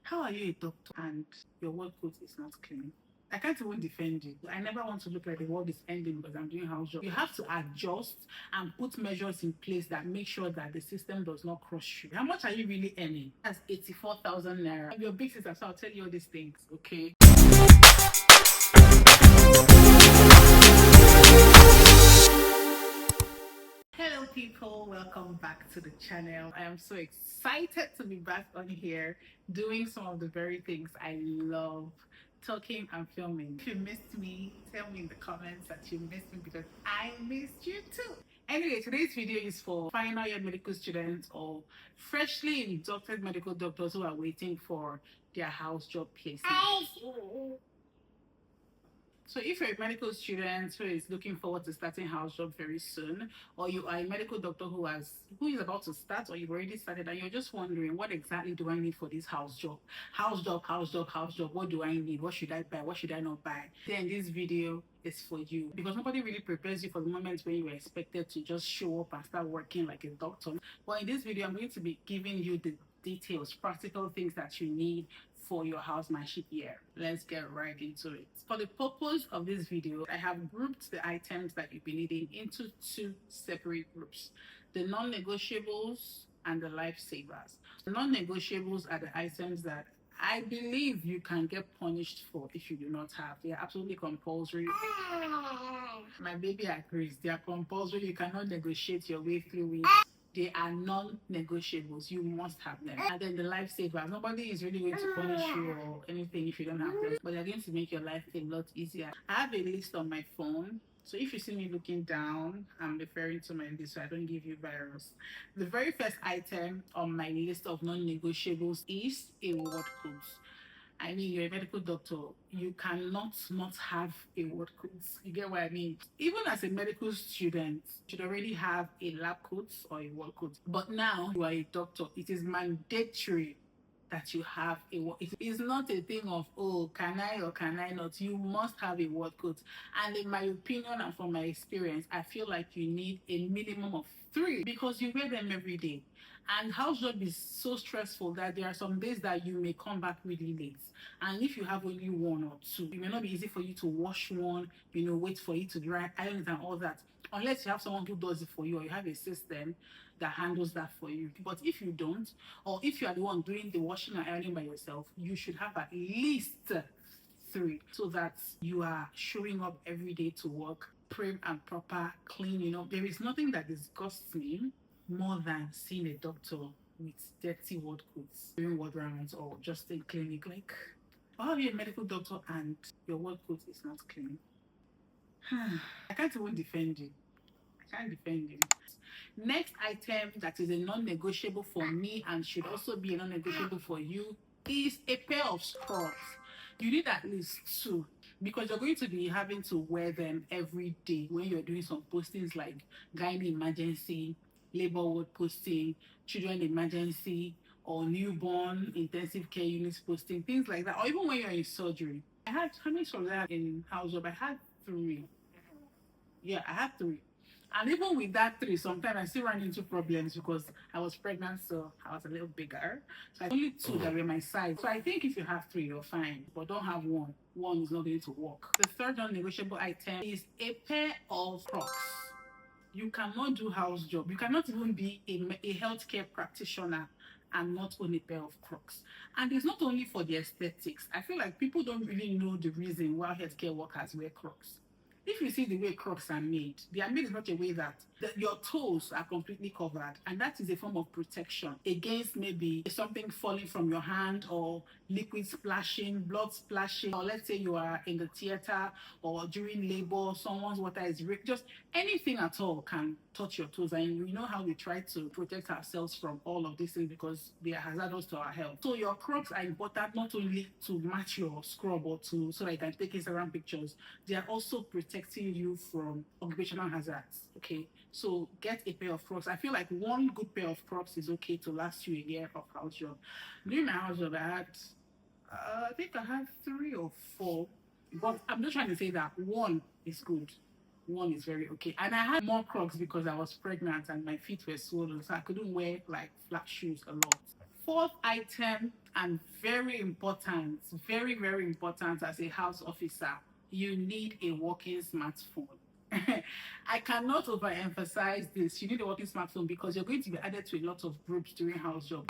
How are you a doctor and your work coat is not clean? I can't even defend you. I never want to look like the world is ending because I'm doing house job. You have to adjust and put measures in place that make sure that the system does not crush you. How much are you really earning? That's 84,000 naira. I'm your big sister, so I'll tell you all these things, okay? Hello people, welcome back to the channel. I am so excited to be back on here doing some of the very things I love, talking and filming. If you missed me, tell me in the comments that you missed me because I missed you too. Anyway, today's video is for final year medical students or freshly inducted medical doctors who are waiting for their house job placement. So if you're a medical student who is looking forward to starting house job very soon, or you are a medical doctor who is about to start, or you've already started and you're just wondering what exactly do I need for this house job? House job, house job, house job. What do I need? What should I buy? What should I not buy? Then this video is for you because nobody really prepares you for the moment when you are expected to just show up and start working like a doctor. But in this video, I'm going to be giving you the details, practical things that you need for your housemanship year. Let's get right into it. For the purpose of this video, I have grouped the items that you'll be needing into two separate groups: the non-negotiables and the lifesavers. The non-negotiables are the items that I believe you can get punished for if you do not have. They are absolutely compulsory. My baby agrees. They are compulsory. You cannot negotiate your way through it. They are non-negotiables. You must have them. And then the lifesavers. Nobody is really going to punish you or anything if you don't have them, but they're going to make your life a lot easier. I have a list on my phone. So if you see me looking down, I'm referring to my list so I don't give you virus. The very first item on my list of non-negotiables is a ward coat. I mean, you're a medical doctor. You cannot not have a ward coat. You get what I mean? Even as a medical student, you should already have a lab coat or a ward coat. But now you are a doctor. It is mandatory that you have a ward. It is not a thing of, oh, can I or can I not? You must have a ward coat. And in my opinion and from my experience, I feel like you need a minimum of 3 because you wear them every day. And house job is so stressful that there are some days that you may come back really late. And if you have only 1 or 2, it may not be easy for you to wash one, wait for it to dry, iron it and all that. Unless you have someone who does it for you or you have a system that handles that for you. But if you don't, or if you are the one doing the washing and ironing by yourself, you should have at least 3 so that you are showing up every day to work prim and proper, clean. There is nothing that disgusts me more than seeing a doctor with dirty ward coats doing ward rounds or just in clinic. Like, why are you a medical doctor and your ward coat is not clean? I can't even defend you. I can't defend you. Next item that is a non-negotiable for me and should also be a non-negotiable for you is a pair of Crocs. You need at least 2 because you're going to be having to wear them every day when you're doing some postings like gynae emergency, labor ward posting, children emergency, or newborn intensive care units posting, things like that, or even when you're in surgery. I had how many surgeries I had in house job? I had 3. Yeah, I had 3. And even with that 3, sometimes I still ran into problems because I was pregnant, so I was a little bigger. So I only 2 that were my size. So I think if you have 3, you're fine, but don't have 1. 1 is not going to work. The third non-negotiable item is a pair of Crocs. You cannot do house job. You cannot even be a healthcare practitioner and not own a pair of Crocs. And it's not only for the aesthetics. I feel like people don't really know the reason why healthcare workers wear Crocs. If you see the way Crocs are made, they are made in such a way that your toes are completely covered, and that is a form of protection against maybe something falling from your hand or liquid splashing, blood splashing, or let's say you are in the theater or during labor, someone's water is just anything at all can touch your toes, and you know how we try to protect ourselves from all of these things because they are hazardous to our health. So your Crocs are important not only to match your scrub or so that you can take Instagram pictures, they are also protecting you from occupational hazards. Okay, so get a pair of Crocs. I feel like 1 good pair of Crocs is okay to last you a year of house job. During my house job, I think I had 3 or 4, but I'm just trying to say that 1 is good. 1 is very okay. And I had more Crocs because I was pregnant and my feet were swollen, so I couldn't wear like flat shoes a lot. fourth item, and very important, very, very important as a house officer, you need a working smartphone. I cannot overemphasize this. You need a working smartphone because you're going to be added to a lot of groups during house job.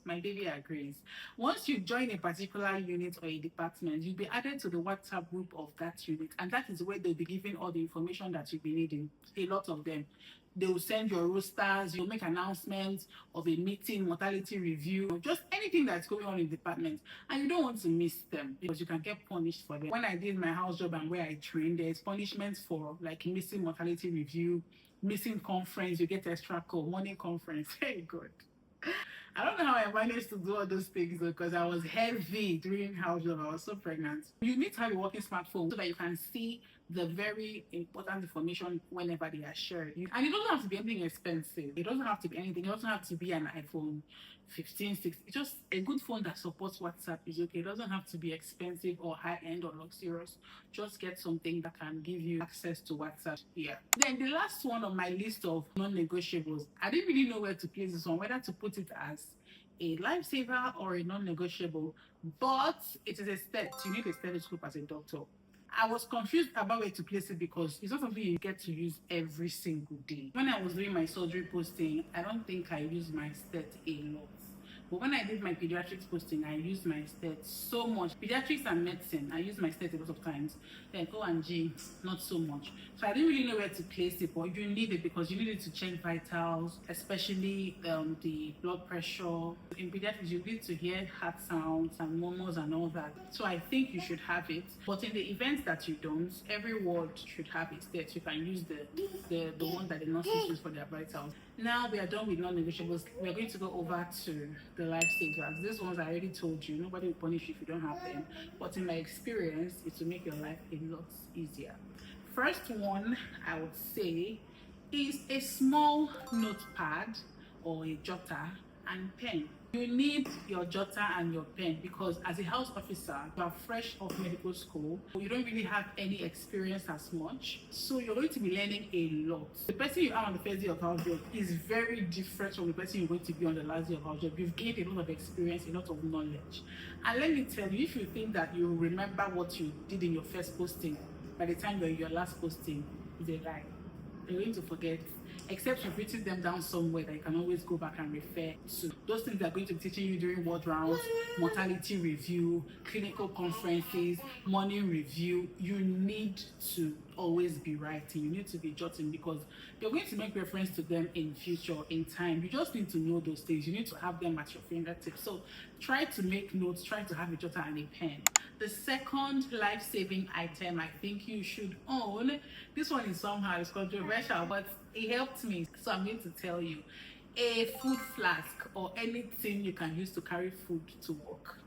My baby agrees. Once you join a particular unit or a department, you'll be added to the WhatsApp group of that unit, and that is where they'll be giving all the information that you'll be needing. A lot of them. They will send your rosters, you'll make announcements of a meeting, mortality review, just anything that's going on in the department. And you don't want to miss them because you can get punished for them. When I did my house job and where I trained, there's punishments for like missing mortality review, missing conference, you get extra call, morning conference. Hey, God. I don't know how I managed to do all those things because I was heavy during house job. I was so pregnant. You need to have a working smartphone so that you can see the very important information whenever they are shared. And it doesn't have to be anything expensive. It doesn't have to be anything. It doesn't have to be an iPhone 15, 16. Just a good phone that supports WhatsApp is okay. It doesn't have to be expensive or high-end or luxurious. Just get something that can give you access to WhatsApp. Yeah. Then the last one on my list of non-negotiables, I didn't really know where to place this one, whether to put it as a lifesaver or a non-negotiable, but it is a stet. You need a stethoscope as a doctor. I was confused about where to place it because it's not something you get to use every single day. When I was doing my surgery posting, I don't think I used my stet a lot. But when I did my pediatrics posting, I used my stet so much. Pediatrics and medicine, I used my stet a lot of times. Then O&G, not so much. So I didn't really know where to place it, but you need it because you need it to check vitals, especially the blood pressure. In pediatrics, you need to hear heart sounds and murmurs and all that. So I think you should have it. But in the event that you don't, every ward should have a stet. You can use the one that the nurses use for their vitals. Now we are done with non-negotiables. We're going to go over to the lifesavers. These ones I already told you. Nobody will punish you if you don't have them. But in my experience, it will make your life a lot easier. First one I would say is a small notepad or a jotter and pen. You need your jotter and your pen because as a house officer, you are fresh off medical school. You don't really have any experience as much. So you're going to be learning a lot. The person you are on the first day of house job is very different from the person you're going to be on the last day of house job. You've gained a lot of experience, a lot of knowledge. And let me tell you, if you think that you remember what you did in your first posting, by the time you're in your last posting, it's a lie. You're going to forget. Except you've written them down somewhere that you can always go back and refer to. Those things they're going to be teaching you during ward rounds, mortality review, clinical conferences, morning review. You need to always be writing. You need to be jotting because you're going to make reference to them in future, in time. You just need to know those things. You need to have them at your fingertips. So try to make notes, try to have a jotter and a pen. The second life-saving item I think you should own, this one is somehow it's controversial, but it helped me, so I'm going to tell you. A food flask or anything you can use to carry food to work.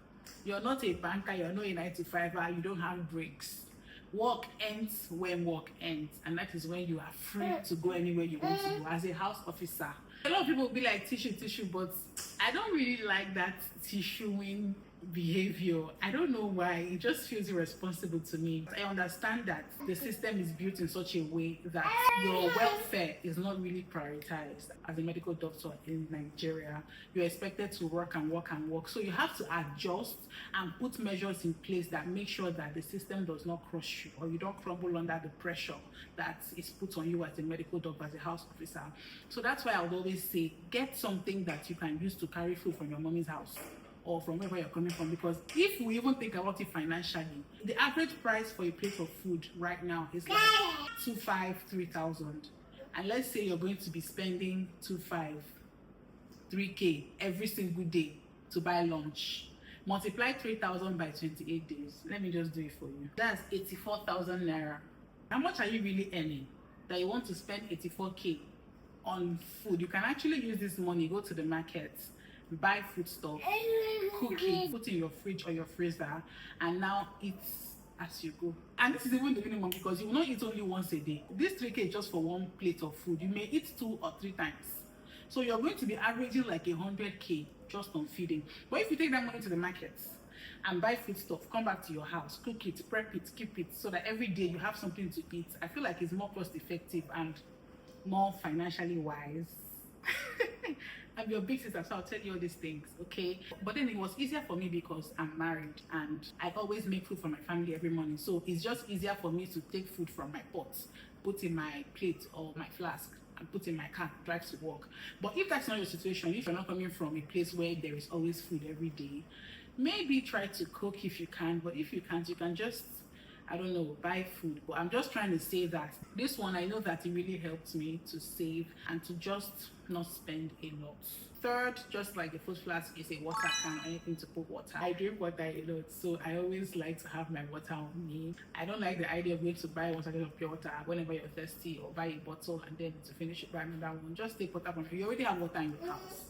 You're not a banker, you're not a 9-to-5er, you don't have breaks. Work ends when work ends, and that is when you are free to go anywhere you want to go as a house officer. A lot of people will be like tissue, but I don't really like that tissuing behavior. I don't know why, it just feels irresponsible to me. I understand that the system is built in such a way that your welfare is not really prioritized. As a medical doctor in Nigeria, you're expected to work and work and work, so you have to adjust and put measures in place that make sure that the system does not crush you or you don't crumble under the pressure that is put on you as a medical doctor, as a house officer. So that's why I would always say get something that you can use to carry food from your mommy's house or from wherever you're coming from, because if we even think about it financially, the average price for a plate of food right now is like 2,500, 3,000, and let's say you're going to be spending 2,500, 3K every single day to buy lunch. Multiply 3,000 by 28 days. Let me just do it for you. That's 84,000 naira. How much are you really earning that you want to spend 84K on food? You can actually use this money, go to the market, buy food stuff, cook it, put in your fridge or your freezer, and now eat as you go. And this is even the minimum because you will not eat only once a day. This 3K is just for one plate of food. You may eat 2 or 3 times. So you're going to be averaging like 100K just on feeding. But if you take that money to the markets and buy food stuff, come back to your house, cook it, prep it, keep it, so that every day you have something to eat, I feel like it's more cost effective and more financially wise. I'm your big sister, so I'll tell you all these things, okay? But then it was easier for me because I'm married and I always make food for my family every morning. So it's just easier for me to take food from my pot, put in my plate or my flask, and put in my car, drive to work. But if that's not your situation, if you're not coming from a place where there is always food every day, maybe try to cook if you can. But if you can't, you can just, I don't know, buy food. But I'm just trying to say that this one, I know that it really helped me to save and to just not spend a lot. Third, just like the food flask is a water can or anything to put water. I drink water a lot, so I always like to have my water on me. I don't like the idea of going to buy 1 liter of pure water whenever you're thirsty, or buy a bottle and then to finish it, buy another one. Just take water from you already have water in your house.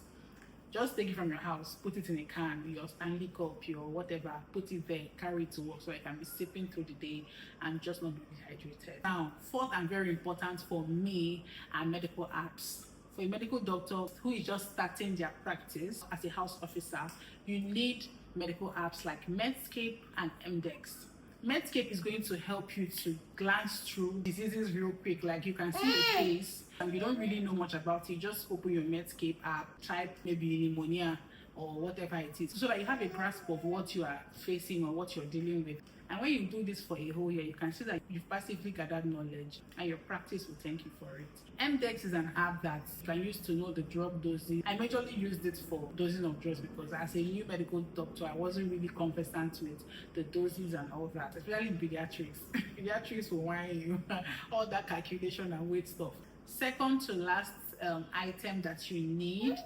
Just take it from your house, put it in a can, your Stanley cup, your whatever, put it there, carry it to work so I can be sipping through the day and just not be dehydrated. Now, fourth and very important for me are medical apps. For a medical doctor who is just starting their practice as a house officer, you need medical apps like Medscape and MDEX. Medscape is going to help you to glance through diseases real quick. Like you can see a case and you don't really know much about it. Just open your Medscape app, type maybe pneumonia or whatever it is, so that you have a grasp of what you are facing or what you're dealing with. And when you do this for a whole year, you can see that you've passively gathered knowledge and your practice will thank you for it. MDEX is an app that you can use to know the drug dosing. I majorly used it for dosing of drugs because as a new medical doctor, I wasn't really conversant with the doses and all that, especially pediatrics. Pediatrics will whine you, all that calculation and weight stuff. Second to last item that you need,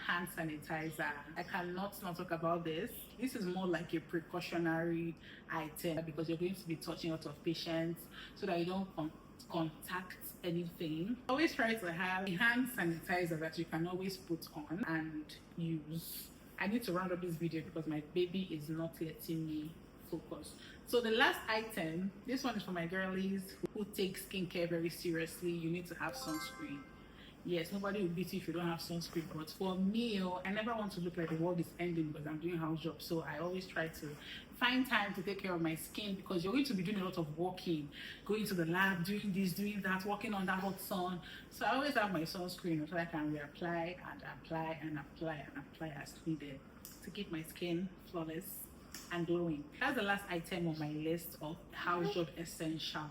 hand sanitizer. I cannot not talk about this. This is more like a precautionary item because you're going to be touching a lot of patients so that you don't contact anything. Always try to have a hand sanitizer that you can always put on and use. I need to round up this video because my baby is not letting me focus. So the last item, this one is for my girlies who take skincare very seriously. You need to have sunscreen. Yes, nobody will beat you if you don't have sunscreen, but for me, I never want to look like the world is ending because I'm doing house job. So I always try to find time to take care of my skin because you're going to be doing a lot of walking, going to the lab, doing this, doing that, walking on that hot sun. So I always have my sunscreen so I can reapply and apply and apply and apply as needed to keep my skin flawless and glowing. That's the last item on my list of house job essentials.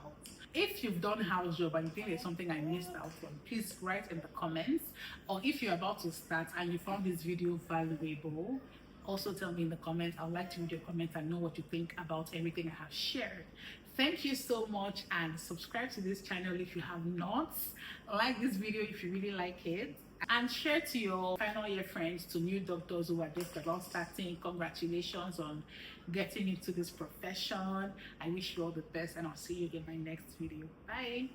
If you've done house job and you think there's something I missed out on, please write in the comments. Or if you're about to start and you found this video valuable, also tell me in the comments. I would like to read your comments and know what you think about everything I have shared. Thank you so much, and subscribe to this channel if you have not. Like this video if you really like it, and share to your final year friends, to new doctors who are just about starting. Congratulations on getting into this profession. I wish you all the best, and I'll see you in my next video. Bye.